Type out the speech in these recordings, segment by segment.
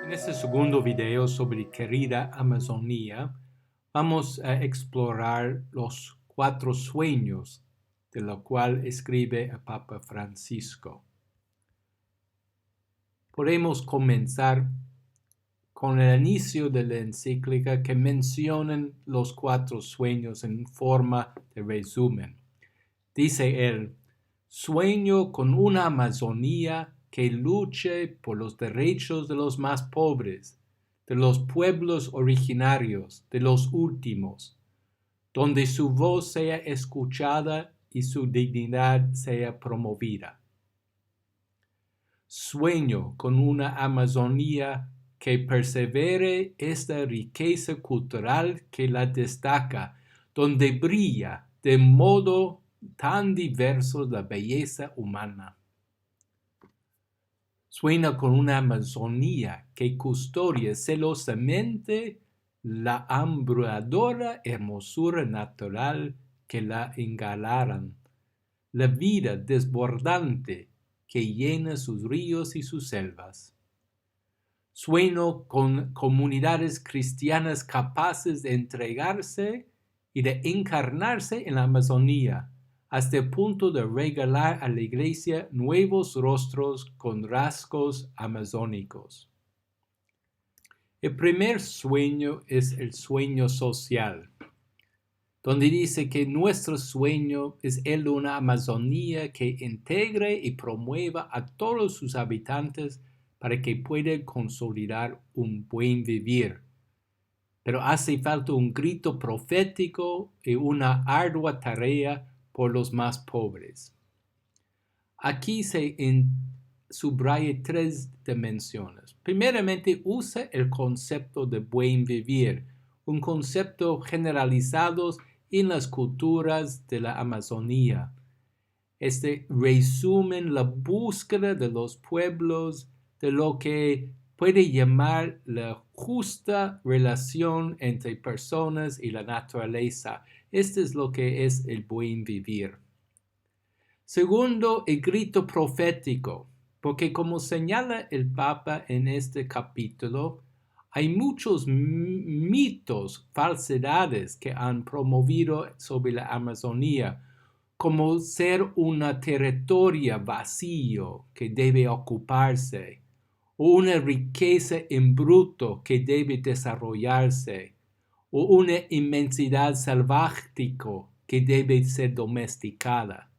En este segundo video sobre querida Amazonía, vamos a explorar los 4 sueños de lo cual escribe el Papa Francisco. Podemos comenzar con el inicio de la encíclica que mencionan los 4 sueños en forma de resumen. Dice él: sueño con una Amazonía que luche por los derechos de los más pobres, de los pueblos originarios, de los últimos, donde su voz sea escuchada y su dignidad sea promovida. Sueño con una Amazonía que persevere esta riqueza cultural que la destaca, donde brilla de modo tan diverso la belleza humana. Sueña con una Amazonía que custodia celosamente la abrumadora hermosura natural que la engalaran, la vida desbordante que llena sus ríos y sus selvas. Sueño con comunidades cristianas capaces de entregarse y de encarnarse en la Amazonía, hasta el punto de regalar a la Iglesia nuevos rostros con rasgos amazónicos. El primer sueño es el sueño social, donde dice que nuestro sueño es el de una Amazonía que integre y promueva a todos sus habitantes para que puedan consolidar un buen vivir. Pero hace falta un grito profético y una ardua tarea por los más pobres. Aquí se subraya 3 dimensiones. Primeramente, usa el concepto de buen vivir, un concepto generalizado en las culturas de la Amazonía. Resumen la búsqueda de los pueblos de lo que puede llamar la justa relación entre personas y la naturaleza. Esto es lo que es el buen vivir. Segundo, el grito profético, porque como señala el Papa en este capítulo, hay muchos mitos, falsedades que han promovido sobre la Amazonía, como ser una territorio vacío que debe ocuparse, o una riqueza en bruto que debe desarrollarse, o una inmensidad selvático que debe ser domesticada.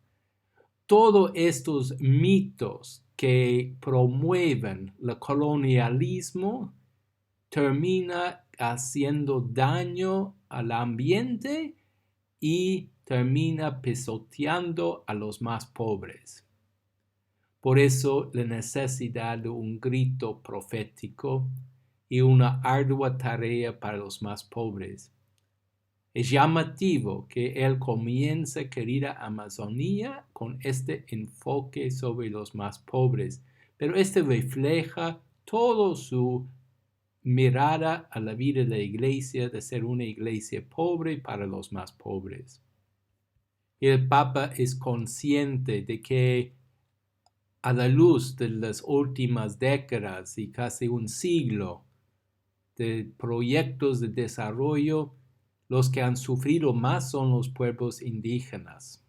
Todos estos mitos que promueven el colonialismo terminan haciendo daño al ambiente y termina pisoteando a los más pobres. Por eso la necesidad de un grito profético y una ardua tarea para los más pobres. Es llamativo que él comience querida Amazonía con este enfoque sobre los más pobres, pero este refleja toda su mirada a la vida de la iglesia, de ser una iglesia pobre para los más pobres. El Papa es consciente de que a la luz de las últimas décadas y casi un siglo de proyectos de desarrollo, los que han sufrido más son los pueblos indígenas.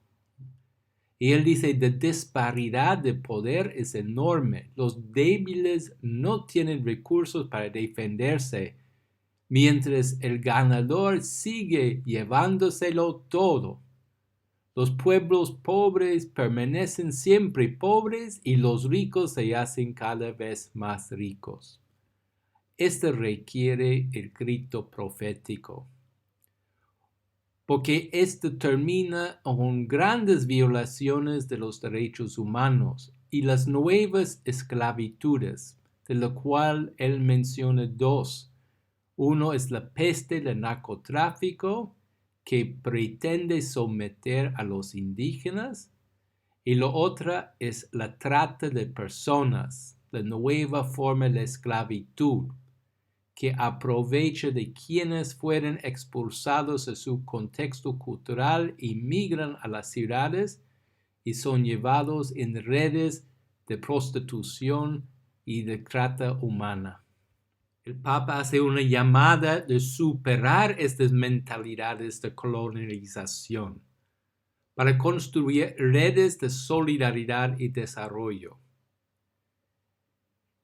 Y él dice, la disparidad de poder es enorme. Los débiles no tienen recursos para defenderse, mientras el ganador sigue llevándoselo todo. Los pueblos pobres permanecen siempre pobres y los ricos se hacen cada vez más ricos. Esto requiere el grito profético, porque esto termina con grandes violaciones de los derechos humanos y las nuevas esclavitudes, de lo cual él menciona 2. Uno es la peste del narcotráfico, que pretende someter a los indígenas, y la otra es la trata de personas, la nueva forma de esclavitud, que aprovecha de quienes fueron expulsados de su contexto cultural y migran a las ciudades y son llevados en redes de prostitución y de trata humana. El Papa hace una llamada de superar estas mentalidades de colonización para construir redes de solidaridad y desarrollo.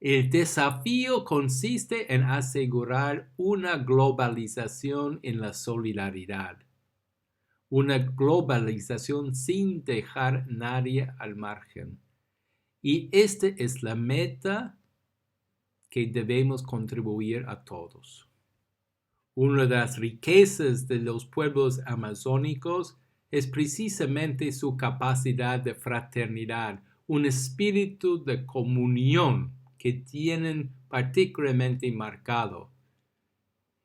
El desafío consiste en asegurar una globalización en la solidaridad, una globalización sin dejar nadie al margen. Y esta es la meta que debemos contribuir a todos. Una de las riquezas de los pueblos amazónicos es precisamente su capacidad de fraternidad, un espíritu de comunión que tienen particularmente marcado.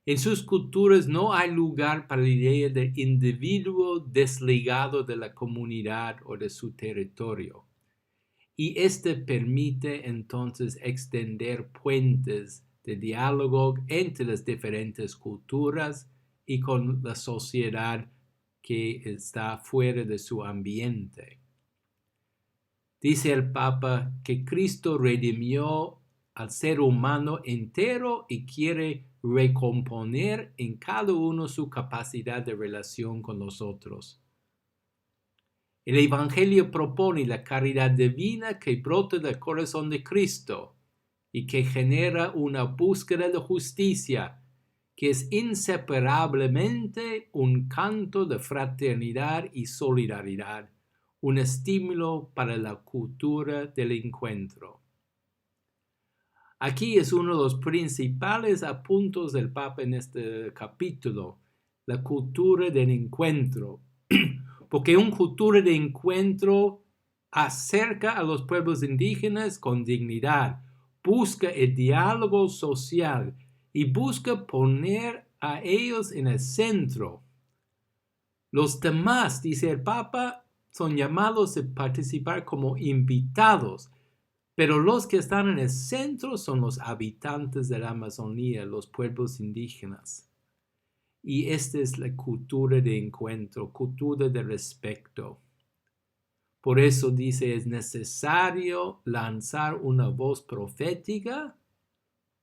En sus culturas no hay lugar para la idea del individuo desligado de la comunidad o de su territorio. Y este permite entonces extender puentes de diálogo entre las diferentes culturas y con la sociedad que está fuera de su ambiente. Dice el Papa que Cristo redimió al ser humano entero y quiere recomponer en cada uno su capacidad de relación con los otros. El Evangelio propone la caridad divina que brota del corazón de Cristo y que genera una búsqueda de justicia que es inseparablemente un canto de fraternidad y solidaridad, un estímulo para la cultura del encuentro. Aquí es uno de los principales apuntos del Papa en este capítulo, la cultura del encuentro, porque una cultura de encuentro acerca a los pueblos indígenas con dignidad, busca el diálogo social y busca poner a ellos en el centro. Los demás, dice el Papa, son llamados a participar como invitados, pero los que están en el centro son los habitantes de la Amazonía, los pueblos indígenas. Y esta es la cultura de encuentro, cultura de respeto. Por eso dice, es necesario lanzar una voz profética,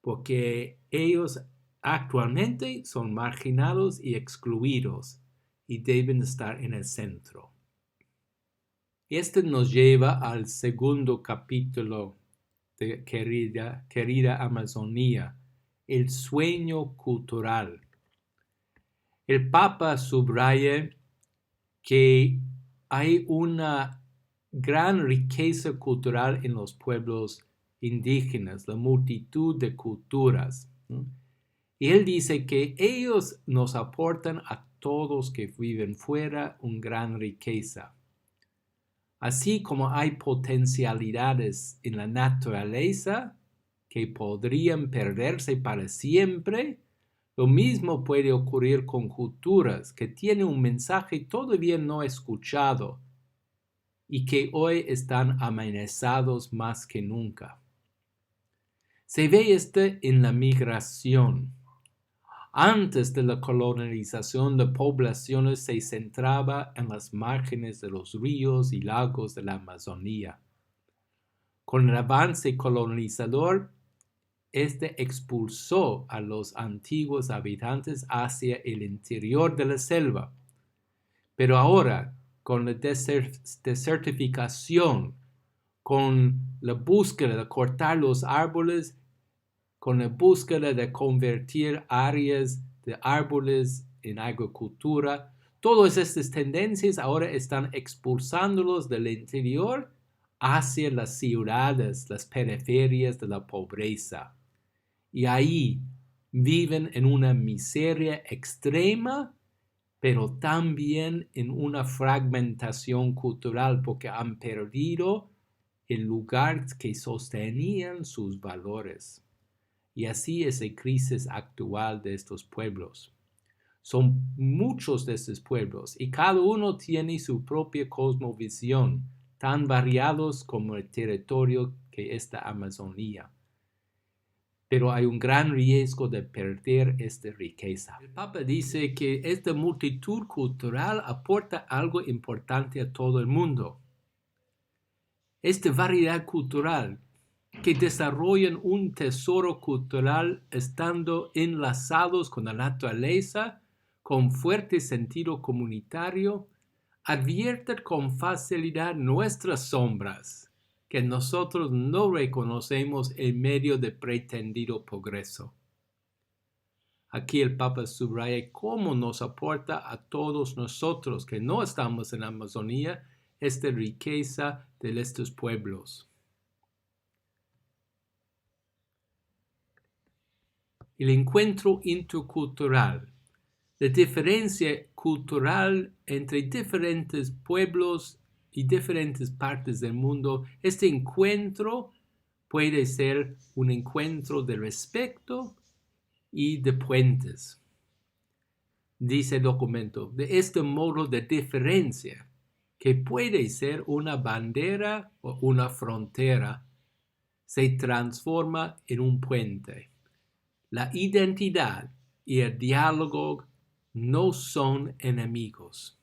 porque ellos actualmente son marginados y excluidos y deben estar en el centro. Este nos lleva al segundo capítulo de Querida Amazonía, el sueño cultural. El Papa subraya que hay una gran riqueza cultural en los pueblos indígenas, la multitud de culturas. Y él dice que ellos nos aportan a todos que viven fuera una gran riqueza. Así como hay potencialidades en la naturaleza que podrían perderse para siempre, lo mismo puede ocurrir con culturas que tienen un mensaje todavía no escuchado y que hoy están amenazados más que nunca. Se ve esto en la migración. Antes de la colonización, la población se centraba en las márgenes de los ríos y lagos de la Amazonía. Con el avance colonizador, este expulsó a los antiguos habitantes hacia el interior de la selva. Pero ahora, con la desertificación, con la búsqueda de cortar los árboles, con la búsqueda de convertir áreas de árboles en agricultura, todas estas tendencias ahora están expulsándolos del interior hacia las ciudades, las periferias de la pobreza. Y ahí viven en una miseria extrema, pero también en una fragmentación cultural porque han perdido el lugar que sostenían sus valores. Y así es la crisis actual de estos pueblos. Son muchos de estos pueblos y cada uno tiene su propia cosmovisión, tan variados como el territorio que es la Amazonía. Pero hay un gran riesgo de perder esta riqueza. El Papa dice que esta multitud cultural aporta algo importante a todo el mundo. Esta variedad cultural que desarrollan un tesoro cultural estando enlazados con la naturaleza, con fuerte sentido comunitario, advierten con facilidad nuestras sombras, que nosotros no reconocemos en medio del pretendido progreso. Aquí el Papa subraya cómo nos aporta a todos nosotros que no estamos en la Amazonía esta riqueza de estos pueblos. El encuentro intercultural, la diferencia cultural entre diferentes pueblos y diferentes partes del mundo, este encuentro puede ser un encuentro de respeto y de puentes. Dice el documento, de este modo de diferencia, que puede ser una bandera o una frontera, se transforma en un puente. La identidad y el diálogo no son enemigos.